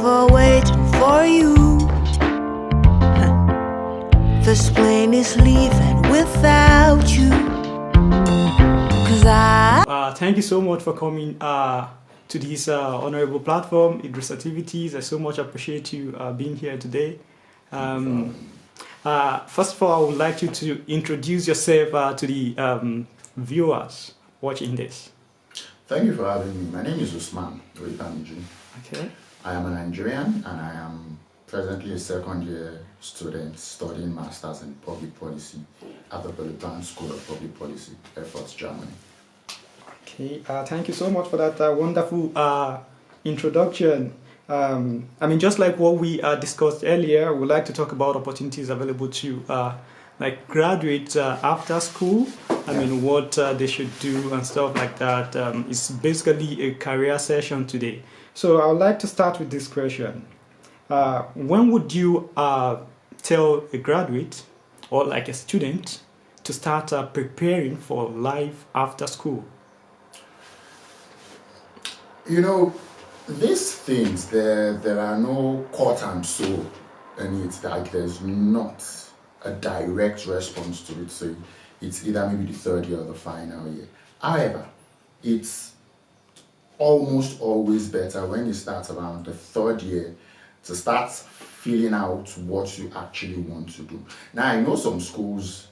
forever waiting for you. This plane is leaving without you. Thank you so much for coming to this honorable platform, Idris Activities. I so much appreciate you being here today. First of all, I would like you to introduce yourself to the viewers watching this. Thank you for having me. My name is Usman Oyebamiji. Okay. I am a Nigerian and I am presently a second-year student studying Masters in Public Policy at the Brandt School of Public Policy, Erfurt, Germany. Okay, thank you so much for that wonderful introduction. I mean, just like what we discussed earlier, we'd like to talk about opportunities available to like graduates after school. I mean, what they should do and stuff like that. It's basically a career session today. So I would like to start with this question. When would you tell a graduate or like a student to start preparing for life after school? You know, these things, there are no cut and sew in it. Like there's not a direct response to it. So it's either maybe the third year or the final year. However, it's almost always better when you start around the third year to start feeling out what you actually want to do. Now, I know some schools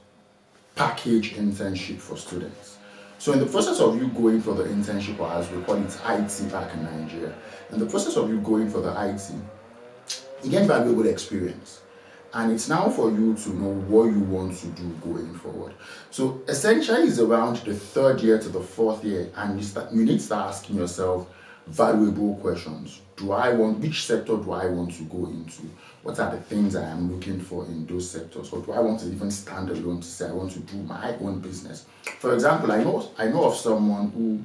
package internship for students. So in the process of you going for the internship, or as we call it IT back in Nigeria, in the process of you going for the IT, you get valuable experience. And it's now for you to know what you want to do going forward. So essentially it's around the third year to the fourth year, and you need to start asking yourself valuable questions. Which sector do I want to go into? What are the things I am looking for in those sectors? Or do I want to even stand alone to say I want to do my own business? For example, I know of someone who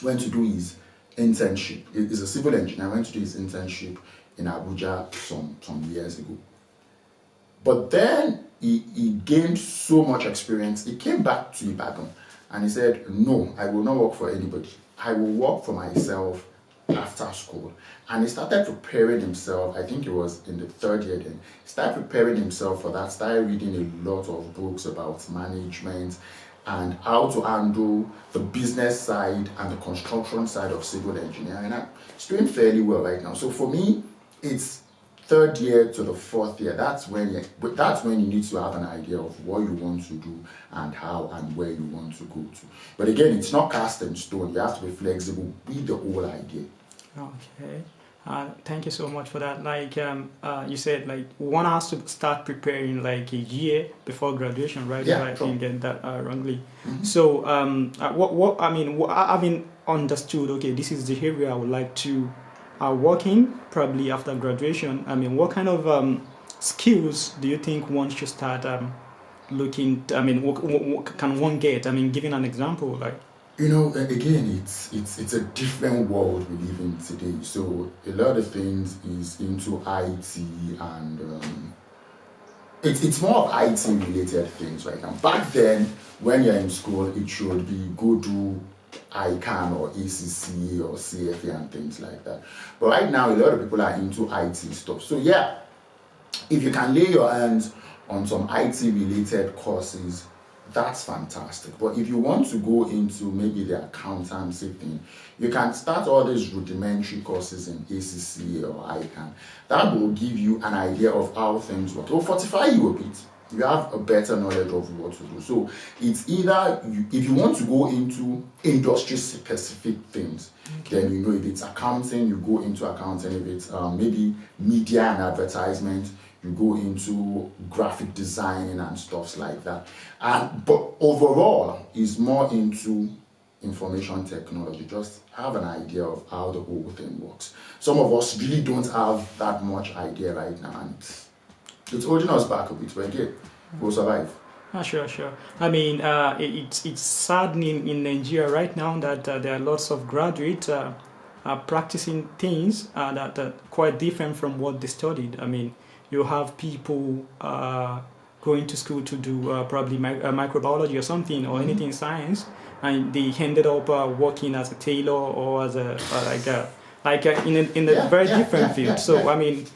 went to do his internship. He's a civil engineer, went to do his internship in Abuja some years ago. But then he gained so much experience. He came back to Ibadan and he said, no, I will not work for anybody. I will work for myself after school. And he started preparing himself. I think it was in the third year then. He started preparing himself for that, started reading a lot of books about management and how to handle the business side and the construction side of civil engineering. And he's doing fairly well right now. So for me, it's third year to the fourth year. That's when you need to have an idea of what you want to do and how and where you want to go to. But again, it's not cast in stone. You have to be flexible with the whole idea. Okay. Thank you so much for that. Like you said, like one has to start preparing like a year before graduation, right? Yeah, if I didn't get that wrongly. Mm-hmm. So what I mean, having understood, okay, this is the area I would like to work in probably after graduation. I mean, what kind of skills do you think one should start looking? I mean, what can one get? I mean, giving an example, like. You know, again, it's a different world we live in today. So a lot of things is into IT, and it's more of IT related things right now. Back then, when you're in school, it should be go do ICANN or ACC or CFA and things like that. But right now, a lot of people are into IT stuff. So yeah, if you can lay your hands on some IT related courses, that's fantastic. But if you want to go into maybe the accountancy thing, you can start all these rudimentary courses in ACC or ICANN. That will give you an idea of how things work. It will fortify you a bit. You have a better knowledge of what to do. So it's either, if you want to go into industry-specific things, okay, then you know if it's accounting, you go into accounting. If it's maybe media and advertisement, you go into graphic design and stuff like that. But overall, is more into information technology. Just have an idea of how the whole thing works. Some of us really don't have that much idea right now, and it's holding us back a bit, but again, we'll survive. Sure. I mean, it's saddening in Nigeria right now that there are lots of graduates practicing things that are quite different from what they studied. I mean, you have people going to school to do probably microbiology or something, or anything science, and they ended up working as a tailor or as like in a very different field. So I mean,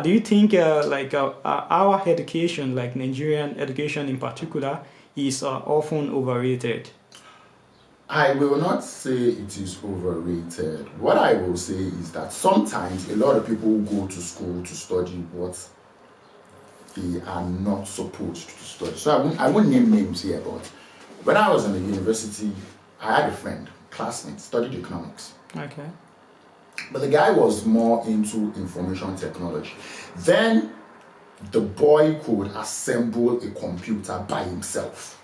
do you think our education, like Nigerian education in particular, is often overrated? I will not say it is overrated. What I will say is that sometimes a lot of people go to school to study what they are not supposed to study. So I won't name names here, but when I was in the university, I had a friend, classmate, studied economics. Okay. But the guy was more into information technology. Then the boy could assemble a computer by himself.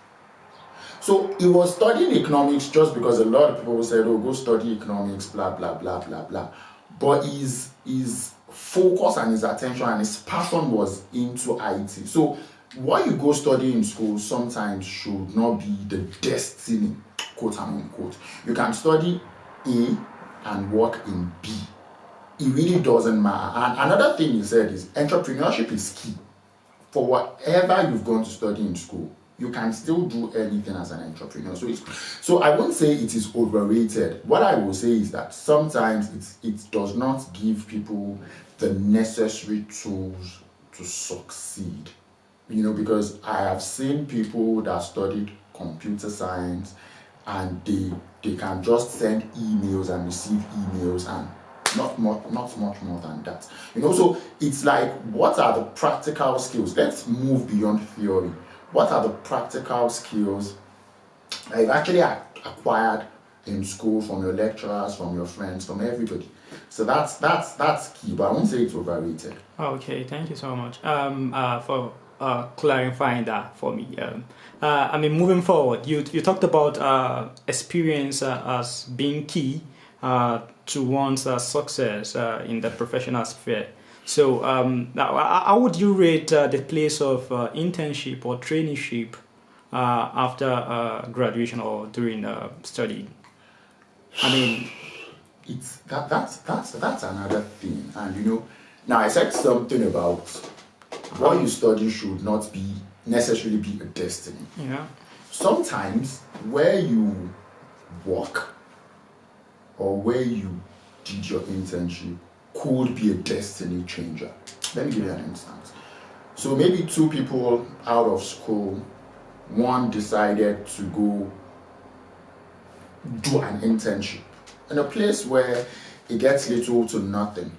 So he was studying economics just because a lot of people said, oh, go study economics, blah, blah, blah, blah, blah. But his focus and his attention and his passion was into IT. So what you go study in school sometimes should not be the destiny, quote and unquote. You can study A and work in B. It really doesn't matter. And another thing he said is entrepreneurship is key. For whatever you've gone to study in school, you can still do anything as an entrepreneur. So I won't say it is overrated. What I will say is that sometimes it does not give people the necessary tools to succeed. You know, because I have seen people that studied computer science and they can just send emails and receive emails and not much more than that. You know, so it's like, what are the practical skills? Let's move beyond theory. What are the practical skills that you've actually acquired in school from your lecturers, from your friends, from everybody? So that's key, but I won't say it's overrated. Okay, thank you so much for clarifying that for me. I mean, moving forward, you talked about experience as being key to one's success in the professional sphere. So how would you rate the place of internship or traineeship after graduation or during study? I mean, that's another thing. And you know, now I said something about what you study should not be necessarily be a destiny. Yeah. Sometimes where you work or where you did your internship could be a destiny changer. Let me give you an instance. So maybe two people out of school, one decided to go do an internship in a place where it gets little to nothing,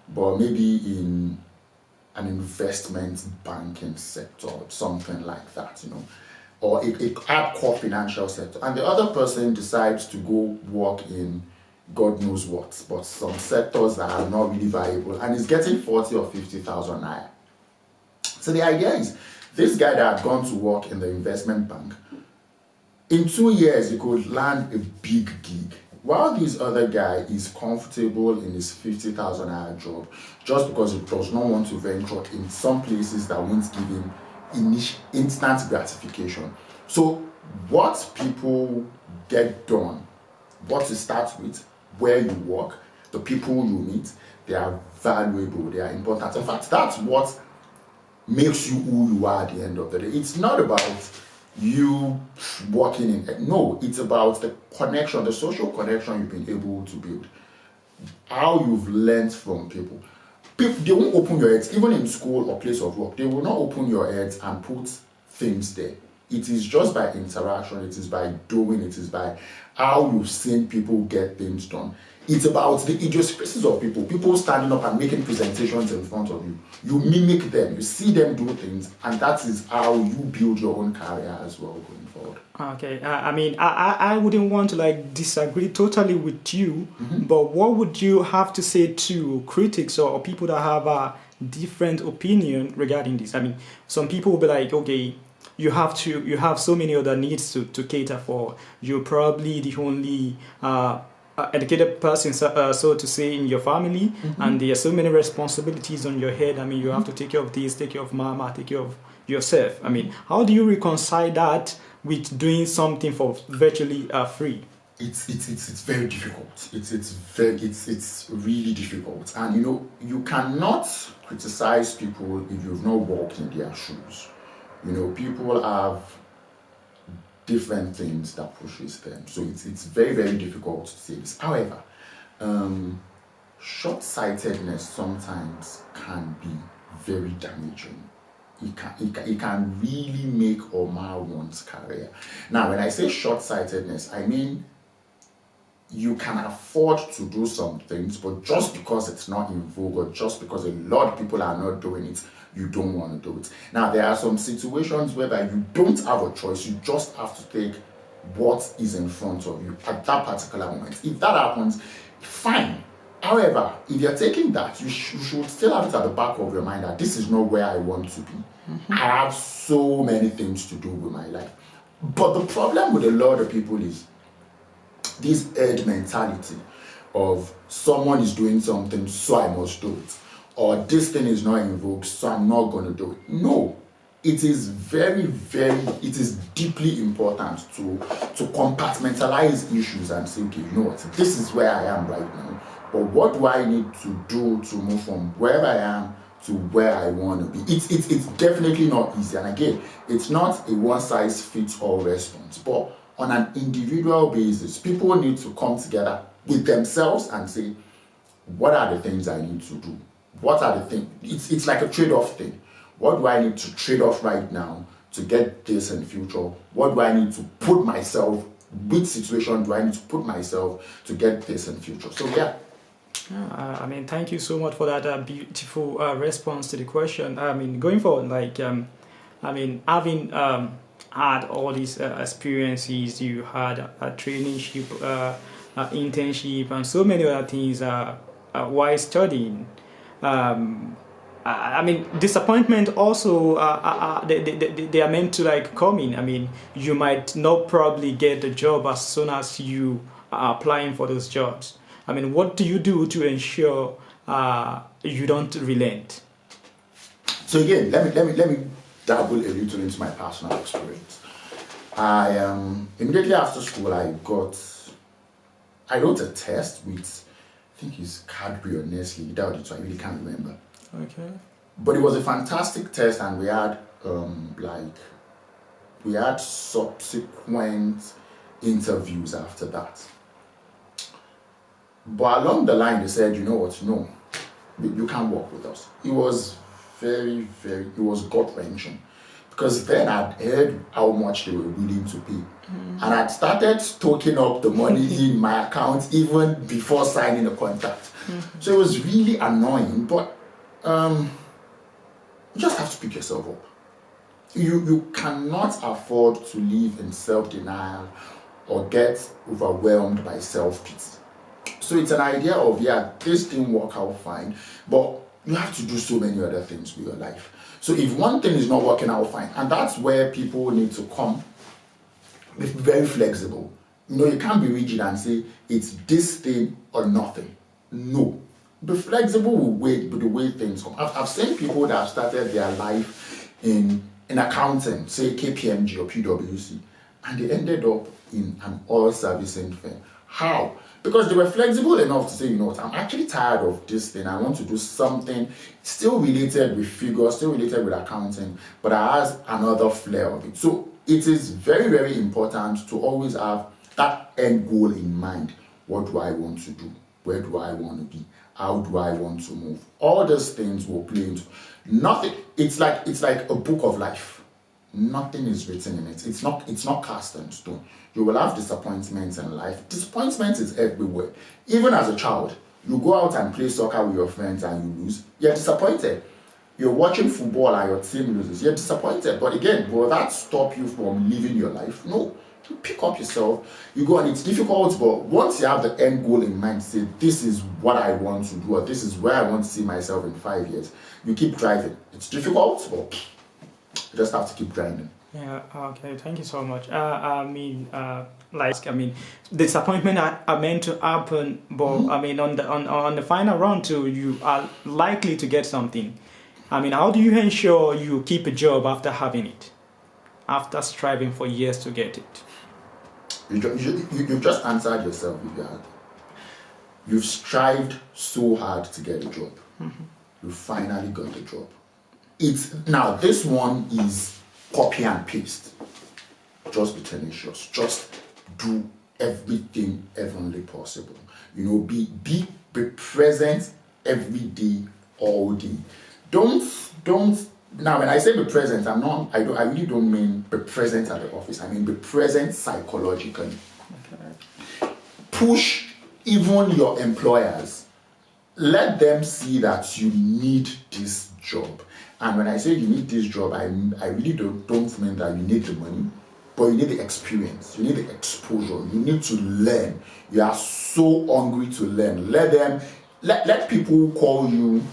but maybe in an investment banking sector or something like that, you know, or a hardcore financial sector. And the other person decides to go work in God knows what, but some sectors that are not really viable, and is getting 40 or 50,000 naira. So the idea is, this guy that had gone to work in the investment bank, in 2 years he could land a big gig, while this other guy is comfortable in his 50,000 naira job, just because he does not want to venture in some places that won't give him instant gratification. So what people get done, what to start with, where you work, the people you meet, they are valuable, they are important. In fact, that's what makes you who you are at the end of the day. It's not about you working in, no, it's about the connection, the social connection you've been able to build, how you've learned from people. They won't open your heads, even in school or place of work, they will not open your heads and put things there. It is just by interaction, it is by doing, it is by how you've seen people get things done. It's about the idiosyncrasies of people standing up and making presentations in front of you. You mimic them, you see them do things, and that is how you build your own career as well going forward. Okay, I mean, I wouldn't want to like disagree totally with you, but what would you have to say to critics or people that have a different opinion regarding this? I mean, some people will be like, okay, you have so many other needs to cater for. You're probably the only educated person, so to say, in your family, and there are so many responsibilities on your head. I mean, you have to take care of this, take care of mama, take care of yourself. I mean, how do you reconcile that with doing something for virtually free? It's very difficult. It's really difficult, and you know, you cannot criticize people if you've not walked in their shoes. You know, people have different things that pushes them, so it's very, very difficult to say this. However, short-sightedness sometimes can be very damaging. It can really make or mar one's career. Now, when I say short-sightedness, I mean you can afford to do some things, but just because it's not in vogue or just because a lot of people are not doing it, you don't want to do it. Now, there are some situations whereby you don't have a choice. You just have to take what is in front of you at that particular moment. If that happens, fine. However, if you're taking that, you should still have it at the back of your mind that this is not where I want to be. I have so many things to do with my life. But the problem with a lot of people is this herd mentality of someone is doing something, so I must do it. Or this thing is not in vogue, so I'm not going to do it. No. It is it is deeply important to compartmentalize issues and say, okay, you know what, this is where I am right now, but what do I need to do to move from where I am to where I want to be? It's definitely not easy. And again, it's not a one-size-fits-all response, but on an individual basis, people need to come together with themselves and say, what are the things I need to do? What are the things? It's like a trade-off thing. What do I need to trade off right now to get this in the future? What do I need to put myself, which situation do I need to put myself to get this in the future? So yeah. I mean, thank you so much for that beautiful response to the question. I mean, going forward, like, I mean, having had all these experiences, you had a traineeship, internship, and so many other things while studying. I mean, disappointment also, they are meant to like come in. I mean, you might not probably get the job as soon as you are applying for those jobs. I mean, what do you do to ensure you don't relent? So again, let me dabble a little into my personal experience. Immediately after school, I wrote a test with, I think it's Cadbury or Nestle, without it, so I really can't remember. Okay. But it was a fantastic test, and we had subsequent interviews after that. But along the line, they said, you know what, no, you can't work with us. It was it was gut-wrenching. Because then I'd heard how much they were willing to pay. And I'd started stocking up the money in my account even before signing a contract. So it was really annoying, but you just have to pick yourself up. You cannot afford to live in self-denial or get overwhelmed by self-pity. So it's an idea of, yeah, this didn't work out fine, but you have to do so many other things with your life. So if one thing is not working out fine, and that's where people need to come, be very flexible. You know, you can't be rigid and say it's this thing or nothing. No. Be flexible with the way things come. I've seen people that have started their life in accounting, say KPMG or PwC, and they ended up in an oil servicing firm. How? Because they were flexible enough to say, you know what, I'm actually tired of this thing. I want to do something still related with figures, still related with accounting, but it has another flair of it. So it is very, very important to always have that end goal in mind. What do I want to do? Where do I want to be? How do I want to move? All those things will play into nothing. It's like a book of life. Nothing is written in it. It's not cast in stone. You will have disappointments in life. Disappointment is everywhere. Even as a child, you go out and play soccer with your friends and you lose. You're disappointed. You're watching football and your team loses. You're disappointed. But again, will that stop you from living your life? No. You pick up yourself. You go, and it's difficult, but once you have the end goal in mind, say, this is what I want to do, or this is where I want to see myself in 5 years, you keep driving. It's difficult, but you just have to keep grinding. Yeah, okay, thank you so much. Disappointment are meant to happen, but I mean, on the final round too, you are likely to get something. I mean, how do you ensure you keep a job after having it, after striving for years to get it? You just answered yourself. You've strived so hard to get a job. You finally got the job. Now this one is copy and paste. Just be tenacious. Just do everything heavenly possible. You know, be Be present every day, all day. Don't now when I say be present, I really don't mean be present at the office. I mean be present psychologically. Okay. Push even your employers. Let them see that you need this job. And when I say you need this job, I really don't mean that you need the money, but you need the experience, you need the exposure, you need to learn. You are so hungry to learn. Let people call you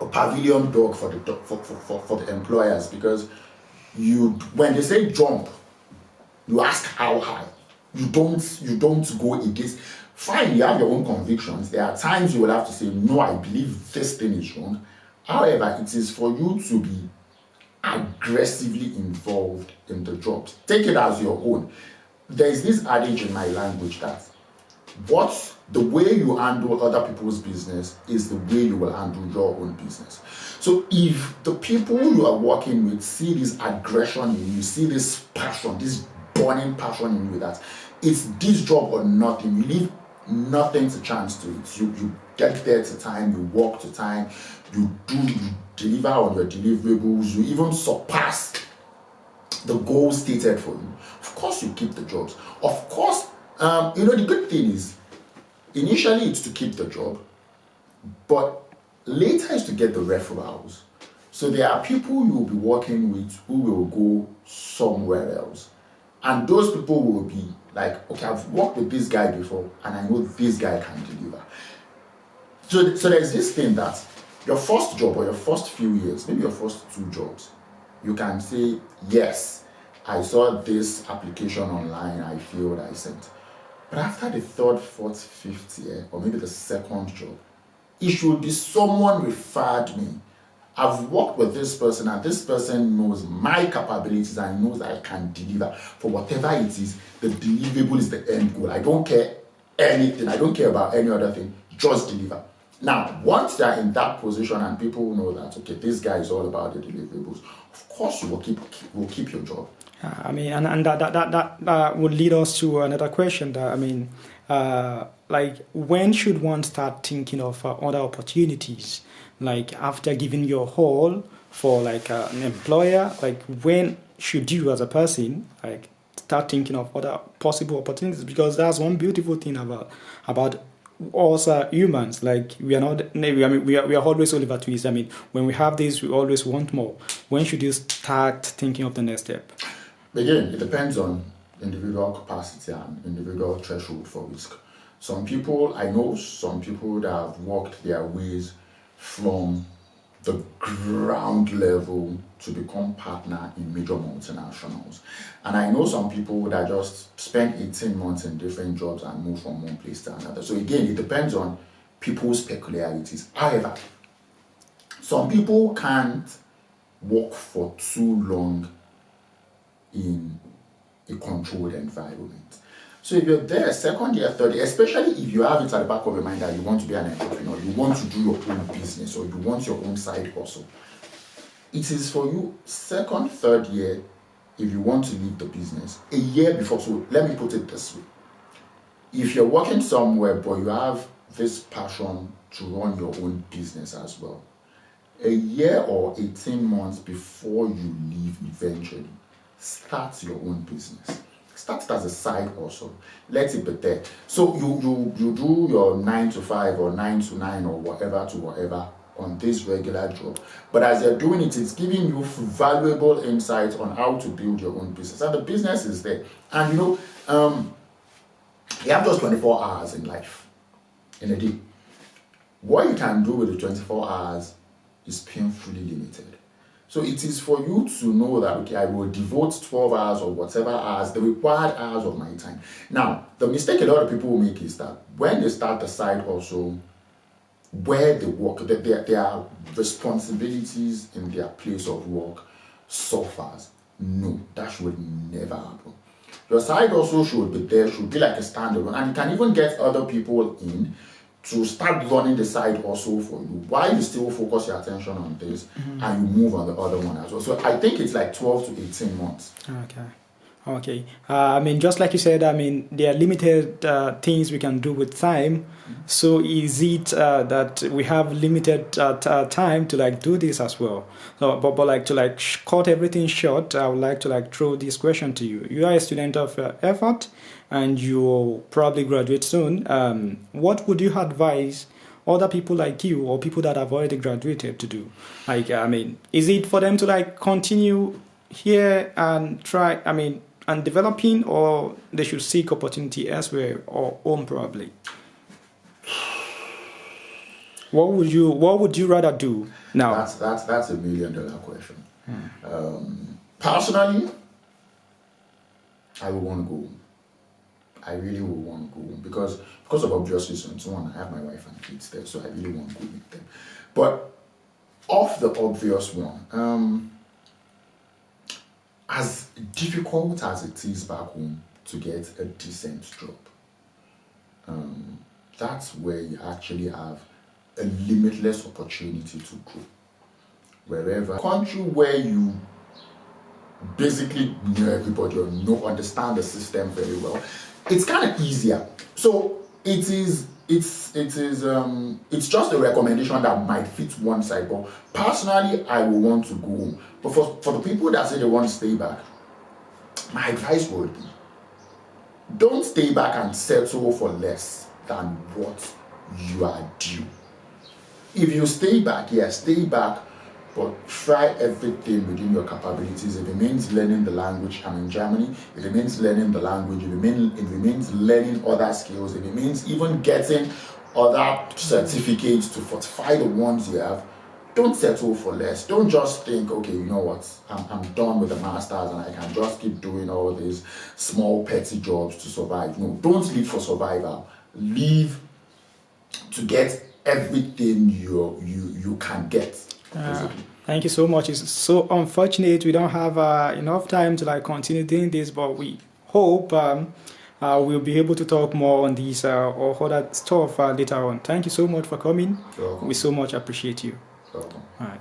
a pavilion dog for the employers, because when they say jump, you ask how high. You don't go against. Fine, you have your own convictions. There are times you will have to say, no, I believe this thing is wrong. However, it is for you to be aggressively involved in the job. Take it as your own. There is this adage in my language that the way you handle other people's business is the way you will handle your own business. So if the people you are working with see this aggression in you, see this passion, this burning passion in you, that it's this job or nothing, you leave nothing to chance to it. You get there to time, you work to time, you deliver on your deliverables, you even surpass the goals stated for you. Of course you keep the jobs. Of course, the good thing is, initially it's to keep the job, but later is to get the referrals. So there are people you will be working with who will go somewhere else. And those people will be like, okay, I've worked with this guy before and I know this guy can deliver. So there's this thing that your first job or your first few years, maybe your first 2 jobs, you can say, yes, I saw this application online, I failed, I sent. But after the 3rd, 4th, 5th year, or maybe the 2nd job, it should be someone referred me. I've worked with this person and this person knows my capabilities and knows I can deliver. For whatever it is, the deliverable is the end goal. I don't care anything. I don't care about any other thing. Just deliver. Now, once they're in that position and people know that, okay, this guy is all about the deliverables, of course you will keep your job. And that would lead us to another question. When should one start thinking of other opportunities? Like after giving your all for an employer, when should you as a person start thinking of other possible opportunities? Because that's one beautiful thing about us humans. We are not. We are always Oliver Twist. When we have this, we always want more. When should you start thinking of the next step? Again, it depends on individual capacity and individual threshold for risk. I know some people that have worked their ways from the ground level to become partner in major multinationals. And I know some people that just spend 18 months in different jobs and move from one place to another. So again, it depends on people's peculiarities. However, some people can't work for too long in a controlled environment. So if you're there 2nd year, 3rd year, especially if you have it at the back of your mind that you want to be an entrepreneur, you want to do your own business or you want your own side hustle, it is for you 2nd, 3rd year, if you want to leave the business, a year before. So let me put it this way. If you're working somewhere but you have this passion to run your own business as well, a year or 18 months before you leave eventually, start your own business. Start it as a side hustle. Let it be there. So you do your 9 to 5 or 9 to 9 or whatever to whatever on this regular job. But as you're doing it, it's giving you valuable insights on how to build your own business. And the business is there. And you have just 24 hours in life, in a day. What you can do with the 24 hours is painfully limited. So it is for you to know that, okay, I will devote 12 hours or whatever hours, the required hours of my time. Now, the mistake a lot of people will make is that when they start the side also, where they work, their responsibilities in their place of work suffers. No, that should never happen. Your side also should be there, should be like a standalone, and you can even get other people in to start running the side also for you while you still focus your attention on this and you move on the other one as well. So I think it's like 12 to 18 months. Okay. I mean, just like you said, I mean, there are limited things we can do with time. So is it that we have limited time to like do this as well? So, but like to like cut everything short, I would like to like throw this question to you. You are a student of effort, and you'll probably graduate soon. What would you advise other people like you or people that have already graduated to do? Like, I mean, is it for them to like continue here and try? I mean, and developing, or they should seek opportunity elsewhere or home probably? What would you rather do now? That's $1 million question. Personally, I would want to go. I really would want to go because of obvious reasons. One, I have my wife and kids there, so I really want to go with them. But off the obvious one, as difficult as it is back home to get a decent job, that's where you actually have a limitless opportunity to grow. Wherever country where you basically know everybody or understand the system very well, it's kind of easier. So it's just a recommendation that might fit one side. But personally, I will want to go home. But for the people that say they want to stay back, my advice would be, don't stay back and settle for less than what you are due. If you stay back, yes, stay back, but try everything within your capabilities. If it means learning the language, I'm in Germany. If it means learning the language, if it means learning other skills, if it means even getting other certificates to fortify the ones you have, don't settle for less. Don't just think, okay, you know what, I'm done with the masters and I can just keep doing all these small petty jobs to survive. No, don't live for survival. Live to get everything you can get. Thank you so much. It's so unfortunate we don't have enough time to like continue doing this, but we hope we'll be able to talk more on this or other stuff later on. Thank you so much for coming. We so much appreciate you. All right.